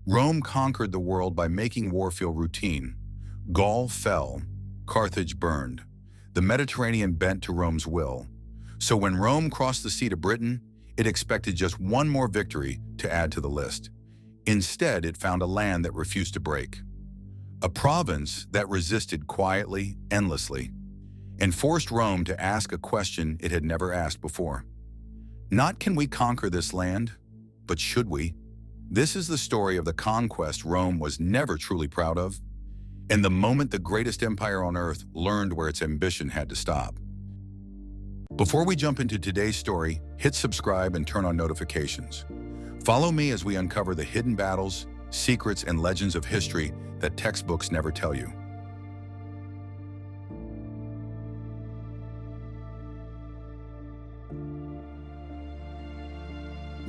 Rome conquered the world by making war feel routine. Gaul fell, Carthage burned. The Mediterranean bent to Rome's will. So when Rome crossed the sea to Britain, it expected just one more victory to add to the list. Instead, it found a land that refused to break. A province that resisted quietly, endlessly, and forced Rome to ask a question it had never asked before. Not can we conquer this land, but should we? This is the story of the conquest Rome was never truly proud of, and the moment the greatest empire on earth learned where its ambition had to stop. Before we jump into today's story, hit subscribe and turn on notifications. Follow me as we uncover the hidden battles, secrets, and legends of history that textbooks never tell you.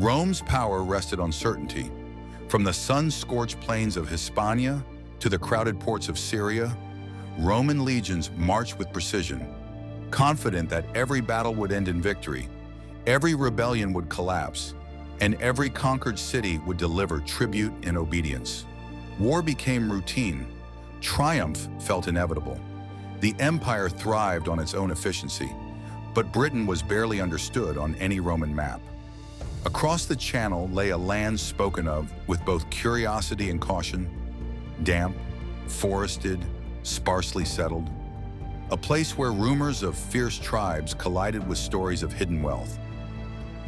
Rome's power rested on certainty. From the sun-scorched plains of Hispania to the crowded ports of Syria, Roman legions marched with precision, confident that every battle would end in victory, every rebellion would collapse, and every conquered city would deliver tribute and obedience. War became routine. Triumph felt inevitable. The empire thrived on its own efficiency, but Britain was barely understood on any Roman map. Across the Channel lay a land spoken of with both curiosity and caution, damp, forested, sparsely settled, a place where rumors of fierce tribes collided with stories of hidden wealth.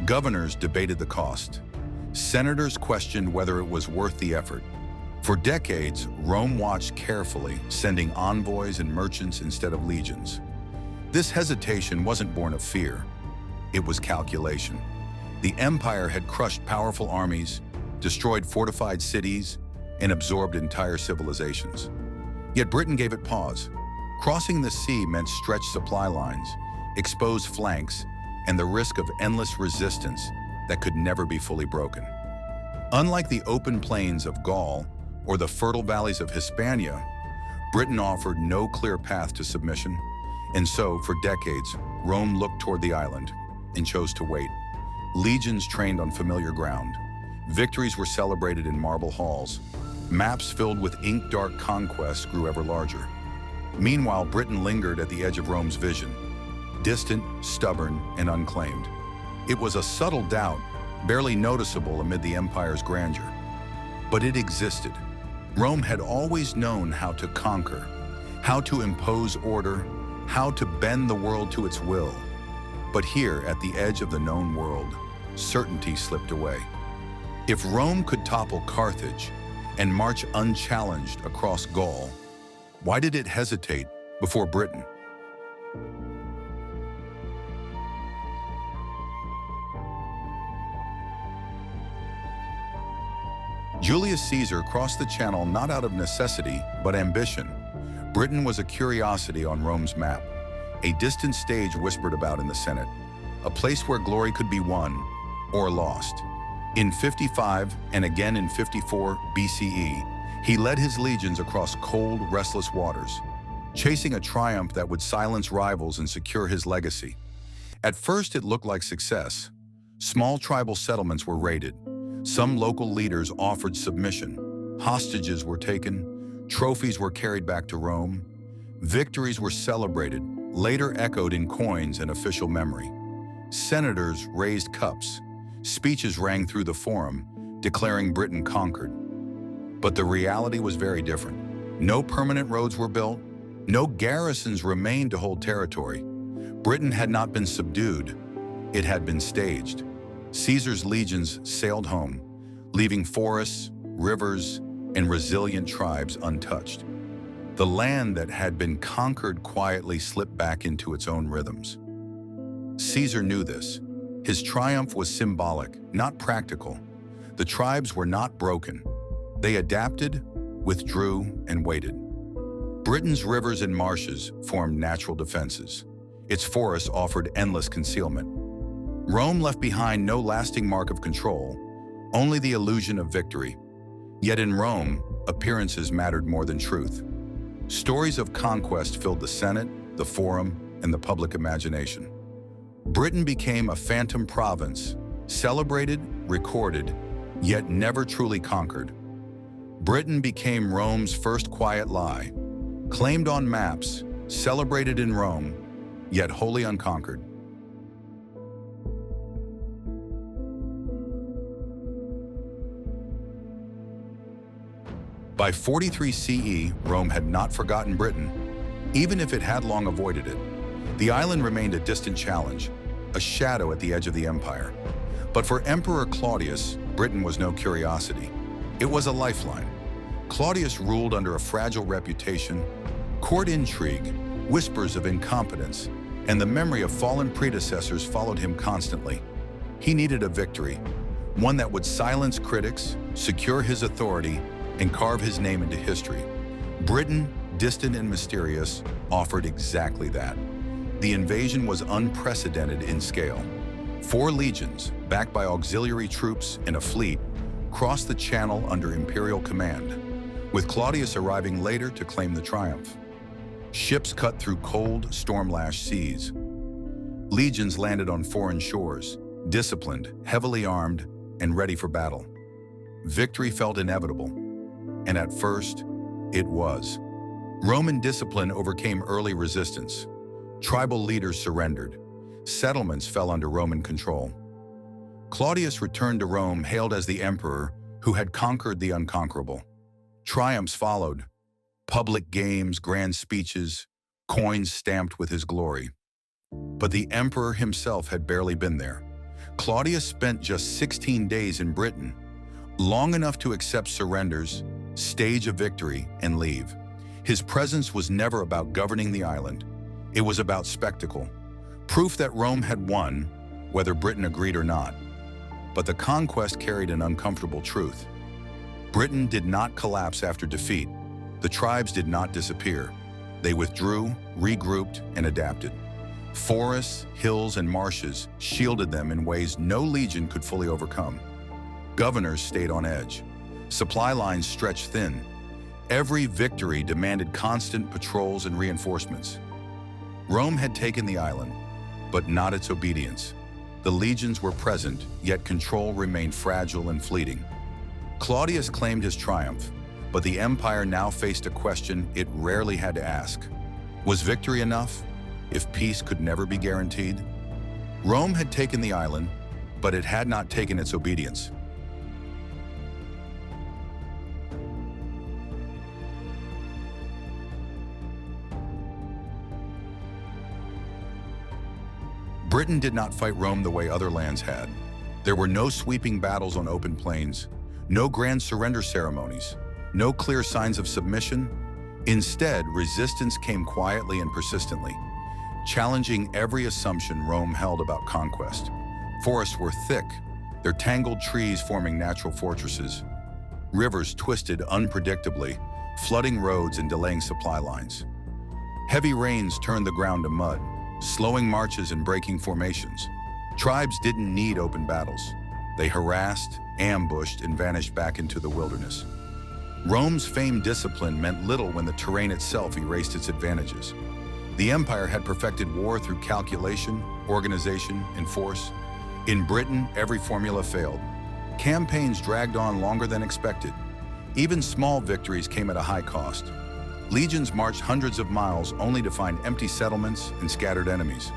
Governors debated the cost. Senators questioned whether it was worth the effort. For decades, Rome watched carefully, sending envoys and merchants instead of legions. This hesitation wasn't born of fear. It was calculation. The empire had crushed powerful armies, destroyed fortified cities, and absorbed entire civilizations. Yet Britain gave it pause. Crossing the sea meant stretched supply lines, exposed flanks, and the risk of endless resistance that could never be fully broken. Unlike the open plains of Gaul or the fertile valleys of Hispania, Britain offered no clear path to submission, and so, for decades, Rome looked toward the island and chose to wait. Legions trained on familiar ground. Victories were celebrated in marble halls. Maps filled with ink-dark conquests grew ever larger. Meanwhile, Britain lingered at the edge of Rome's vision, distant, stubborn, and unclaimed. It was a subtle doubt, barely noticeable amid the empire's grandeur. But it existed. Rome had always known how to conquer, how to impose order, how to bend the world to its will. But here, at the edge of the known world, certainty slipped away. If Rome could topple Carthage and march unchallenged across Gaul, why did it hesitate before Britain? Julius Caesar crossed the Channel not out of necessity, but ambition. Britain was a curiosity on Rome's map, a distant stage whispered about in the Senate, a place where glory could be won or lost. In 55 and again in 54 BCE, he led his legions across cold, restless waters, chasing a triumph that would silence rivals and secure his legacy. At first, it looked like success. Small tribal settlements were raided. Some local leaders offered submission. Hostages were taken. Trophies were carried back to Rome. Victories were celebrated, later echoed in coins and official memory. Senators raised cups. Speeches rang through the forum, declaring Britain conquered. But the reality was very different. No permanent roads were built. No garrisons remained to hold territory. Britain had not been subdued. It had been staged. Caesar's legions sailed home, leaving forests, rivers, and resilient tribes untouched. The land that had been conquered quietly slipped back into its own rhythms. Caesar knew this. His triumph was symbolic, not practical. The tribes were not broken. They adapted, withdrew, and waited. Britain's rivers and marshes formed natural defenses. Its forests offered endless concealment. Rome left behind no lasting mark of control, only the illusion of victory. Yet in Rome, appearances mattered more than truth. Stories of conquest filled the Senate, the Forum, and the public imagination. Britain became a phantom province, celebrated, recorded, yet never truly conquered. Britain became Rome's first quiet lie, claimed on maps, celebrated in Rome, yet wholly unconquered. By 43 CE, Rome had not forgotten Britain, even if it had long avoided it. The island remained a distant challenge, a shadow at the edge of the empire. But for Emperor Claudius, Britain was no curiosity. It was a lifeline. Claudius ruled under a fragile reputation, court intrigue, whispers of incompetence, and the memory of fallen predecessors followed him constantly. He needed a victory, one that would silence critics, secure his authority, and carve his name into history. Britain, distant and mysterious, offered exactly that. The invasion was unprecedented in scale. 4 legions, backed by auxiliary troops and a fleet, crossed the Channel under imperial command, with Claudius arriving later to claim the triumph. Ships cut through cold, storm-lashed seas. Legions landed on foreign shores, disciplined, heavily armed, and ready for battle. Victory felt inevitable. And at first, it was. Roman discipline overcame early resistance. Tribal leaders surrendered. Settlements fell under Roman control. Claudius returned to Rome hailed as the emperor who had conquered the unconquerable. Triumphs followed. Public games, grand speeches, coins stamped with his glory. But the emperor himself had barely been there. Claudius spent just 16 days in Britain, long enough to accept surrenders, stage a victory, and leave. His presence was never about governing the island. It was about spectacle, proof that Rome had won, whether Britain agreed or not. But the conquest carried an uncomfortable truth. Britain did not collapse after defeat. The tribes did not disappear. They withdrew, regrouped, and adapted. Forests, hills, and marshes shielded them in ways no legion could fully overcome. Governors stayed on edge. Supply lines stretched thin. Every victory demanded constant patrols and reinforcements. Rome had taken the island, but not its obedience. The legions were present, yet control remained fragile and fleeting. Claudius claimed his triumph, but the empire now faced a question it rarely had to ask. Was victory enough, if peace could never be guaranteed? Rome had taken the island, but it had not taken its obedience. Britain did not fight Rome the way other lands had. There were no sweeping battles on open plains, no grand surrender ceremonies, no clear signs of submission. Instead, resistance came quietly and persistently, challenging every assumption Rome held about conquest. Forests were thick, their tangled trees forming natural fortresses. Rivers twisted unpredictably, flooding roads and delaying supply lines. Heavy rains turned the ground to mud, slowing marches and breaking formations. Tribes didn't need open battles. They harassed, ambushed, and vanished back into the wilderness. Rome's famed discipline meant little when the terrain itself erased its advantages. The empire had perfected war through calculation, organization, and force. In Britain, every formula failed. Campaigns dragged on longer than expected. Even small victories came at a high cost. Legions marched hundreds of miles only to find empty settlements and scattered enemies.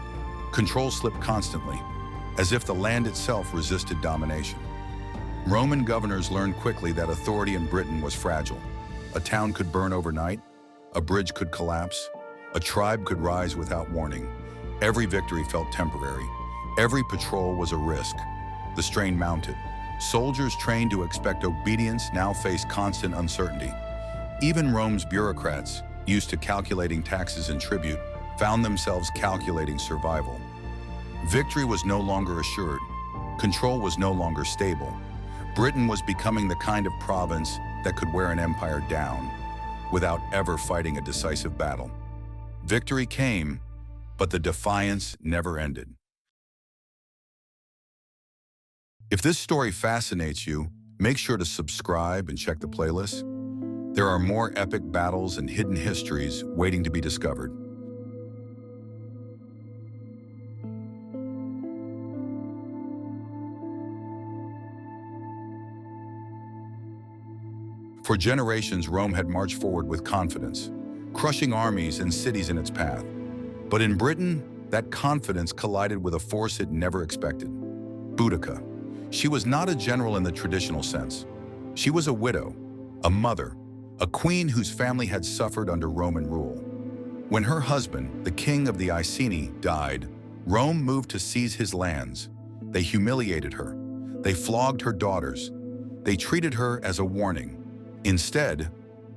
Control slipped constantly, as if the land itself resisted domination. Roman governors learned quickly that authority in Britain was fragile. A town could burn overnight, a bridge could collapse, a tribe could rise without warning. Every victory felt temporary. Every patrol was a risk. The strain mounted. Soldiers trained to expect obedience now faced constant uncertainty. Even Rome's bureaucrats, used to calculating taxes and tribute, found themselves calculating survival. Victory was no longer assured. Control was no longer stable. Britain was becoming the kind of province that could wear an empire down without ever fighting a decisive battle. Victory came, but the defiance never ended. If this story fascinates you, make sure to subscribe and check the playlist. There are more epic battles and hidden histories waiting to be discovered. For generations, Rome had marched forward with confidence, crushing armies and cities in its path. But in Britain, that confidence collided with a force it never expected: Boudica. She was not a general in the traditional sense. She was a widow, a mother, a queen whose family had suffered under Roman rule. When her husband, the king of the Iceni, died, Rome moved to seize his lands. They humiliated her. They flogged her daughters. They treated her as a warning. Instead,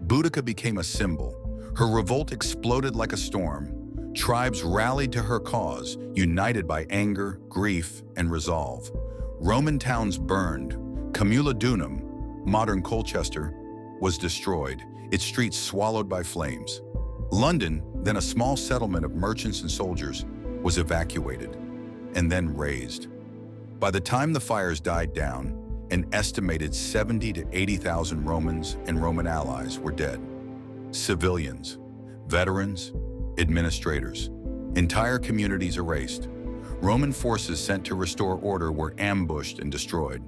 Boudica became a symbol. Her revolt exploded like a storm. Tribes rallied to her cause, united by anger, grief, and resolve. Roman towns burned. Camulodunum, modern Colchester, was destroyed, its streets swallowed by flames. London, then a small settlement of merchants and soldiers, was evacuated and then razed. By the time the fires died down, an estimated 70 to 80,000 Romans and Roman allies were dead. Civilians, veterans, administrators, entire communities erased. Roman forces sent to restore order were ambushed and destroyed.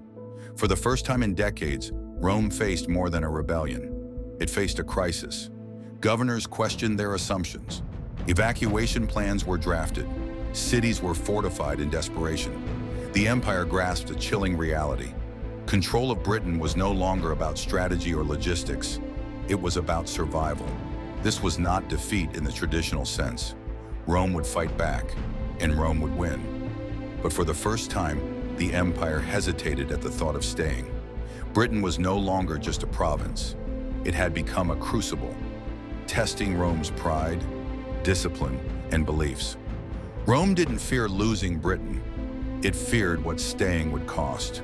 For the first time in decades, Rome faced more than a rebellion. It faced a crisis. Governors questioned their assumptions. Evacuation plans were drafted. Cities were fortified in desperation. The empire grasped a chilling reality. Control of Britain was no longer about strategy or logistics. It was about survival. This was not defeat in the traditional sense. Rome would fight back, and Rome would win. But for the first time, the empire hesitated at the thought of staying. Britain was no longer just a province. It had become a crucible, testing Rome's pride, discipline, and beliefs. Rome didn't fear losing Britain. It feared what staying would cost.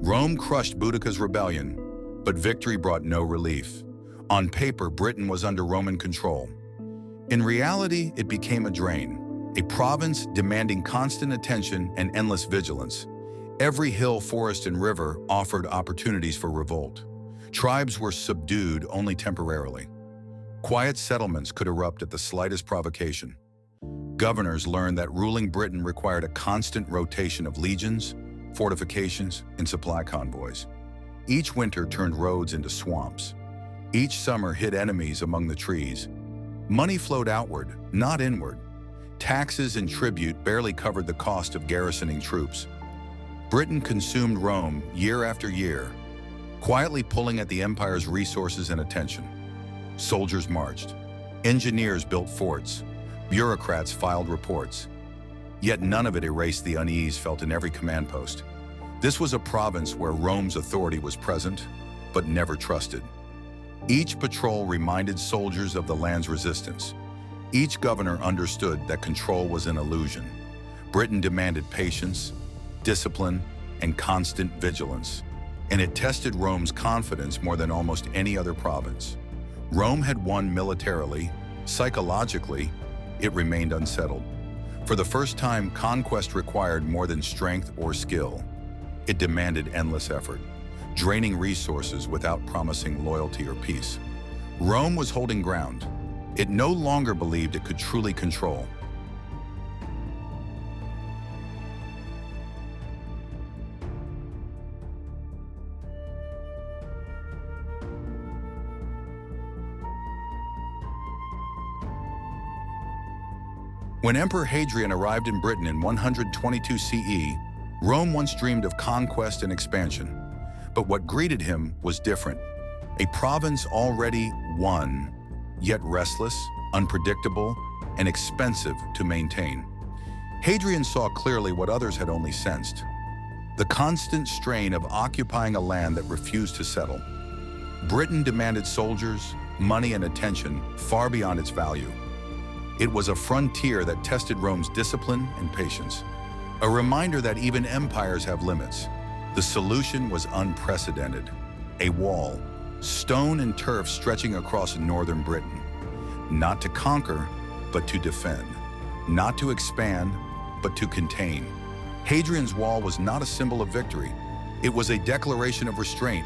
Rome crushed Boudica's rebellion, but victory brought no relief. On paper, Britain was under Roman control. In reality, it became a drain, a province demanding constant attention and endless vigilance. Every hill, forest, and river offered opportunities for revolt. Tribes were subdued only temporarily. Quiet settlements could erupt at the slightest provocation. Governors learned that ruling Britain required a constant rotation of legions, fortifications, and supply convoys. Each winter turned roads into swamps. Each summer hid enemies among the trees. Money flowed outward, not inward. Taxes and tribute barely covered the cost of garrisoning troops. Britain consumed Rome year after year, quietly pulling at the empire's resources and attention. Soldiers marched. Engineers built forts. Bureaucrats filed reports. Yet none of it erased the unease felt in every command post. This was a province where Rome's authority was present, but never trusted. Each patrol reminded soldiers of the land's resistance. Each governor understood that control was an illusion. Britain demanded patience, discipline, and constant vigilance, and it tested Rome's confidence more than almost any other province. Rome had won militarily. Psychologically, it remained unsettled. For the first time, conquest required more than strength or skill. It demanded endless effort, draining resources without promising loyalty or peace. Rome was holding ground. It no longer believed it could truly control. When Emperor Hadrian arrived in Britain in 122 CE, Rome once dreamed of conquest and expansion. But what greeted him was different. A province already won, yet restless, unpredictable, and expensive to maintain. Hadrian saw clearly what others had only sensed: the constant strain of occupying a land that refused to settle. Britain demanded soldiers, money, and attention far beyond its value. It was a frontier that tested Rome's discipline and patience, a reminder that even empires have limits. The solution was unprecedented: a wall, stone and turf stretching across northern Britain. Not to conquer, but to defend. Not to expand, but to contain. Hadrian's wall was not a symbol of victory. It was a declaration of restraint.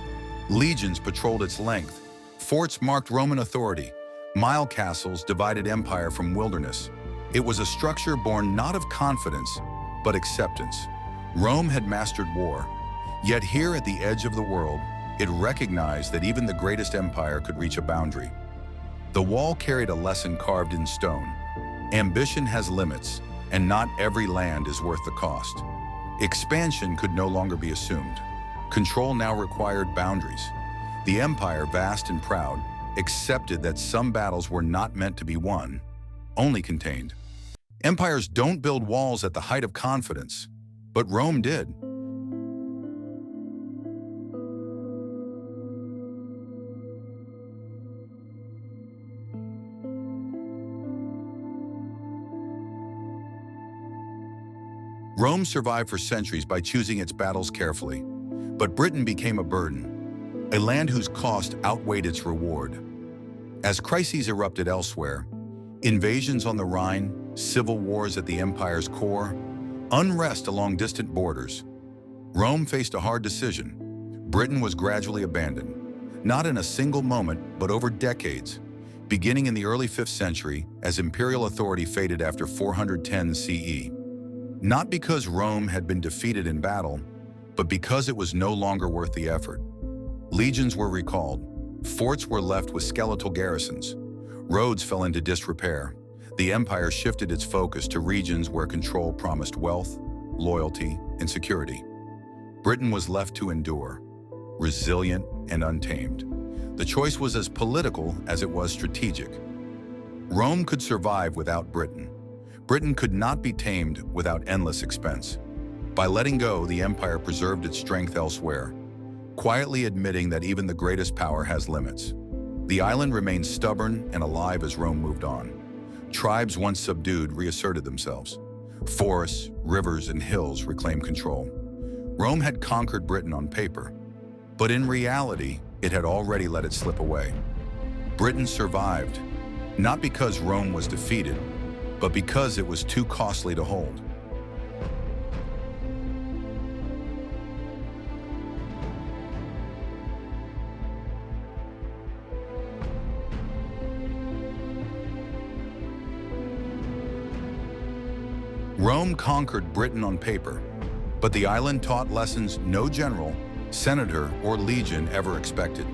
Legions patrolled its length. Forts marked Roman authority. Mile castles divided empire from wilderness. It was a structure born not of confidence, but acceptance. Rome had mastered war. Yet here at the edge of the world, it recognized that even the greatest empire could reach a boundary. The wall carried a lesson carved in stone. Ambition has limits, and not every land is worth the cost. Expansion could no longer be assumed. Control now required boundaries. The empire, vast and proud, accepted that some battles were not meant to be won, only contained. Empires don't build walls at the height of confidence, but Rome did. Rome survived for centuries by choosing its battles carefully, but Britain became a burden, a land whose cost outweighed its reward. As crises erupted elsewhere, invasions on the Rhine, civil wars at the empire's core, unrest along distant borders, Rome faced a hard decision. Britain was gradually abandoned, not in a single moment, but over decades, beginning in the early 5th century as imperial authority faded after 410 CE. Not because Rome had been defeated in battle, but because it was no longer worth the effort. Legions were recalled, forts were left with skeletal garrisons, roads fell into disrepair. The empire shifted its focus to regions where control promised wealth, loyalty, and security. Britain was left to endure, resilient and untamed. The choice was as political as it was strategic. Rome could survive without Britain. Britain could not be tamed without endless expense. By letting go, the empire preserved its strength elsewhere, quietly admitting that even the greatest power has limits. The island remained stubborn and alive as Rome moved on. Tribes once subdued reasserted themselves. Forests, rivers, and hills reclaimed control. Rome had conquered Britain on paper, but in reality, it had already let it slip away. Britain survived, not because Rome was defeated, but because it was too costly to hold. Rome conquered Britain on paper, but the island taught lessons no general, senator, or legion ever expected.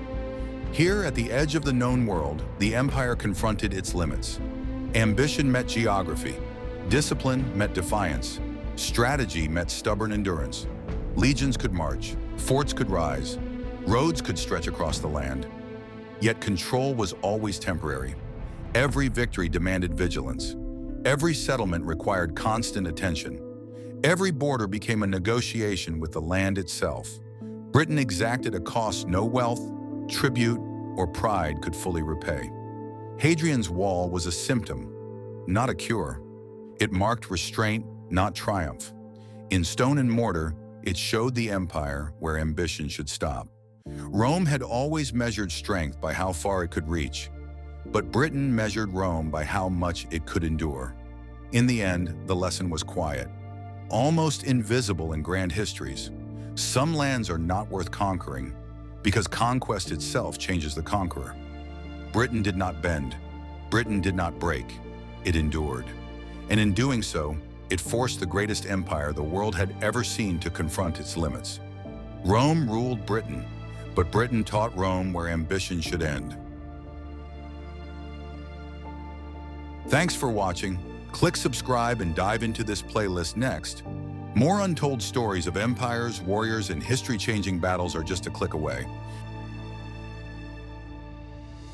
Here at the edge of the known world, the empire confronted its limits. Ambition met geography, discipline met defiance, strategy met stubborn endurance. Legions could march, forts could rise, roads could stretch across the land. Yet control was always temporary. Every victory demanded vigilance. Every settlement required constant attention. Every border became a negotiation with the land itself. Britain exacted a cost no wealth, tribute, or pride could fully repay. Hadrian's wall was a symptom, not a cure. It marked restraint, not triumph. In stone and mortar, it showed the empire where ambition should stop. Rome had always measured strength by how far it could reach, but Britain measured Rome by how much it could endure. In the end, the lesson was quiet, almost invisible in grand histories. Some lands are not worth conquering because conquest itself changes the conqueror. Britain did not bend. Britain did not break. It endured. And in doing so, it forced the greatest empire the world had ever seen to confront its limits. Rome ruled Britain, but Britain taught Rome where ambition should end. Thanks for watching. Click subscribe and dive into this playlist next. More untold stories of empires, warriors, and history-changing battles are just a click away.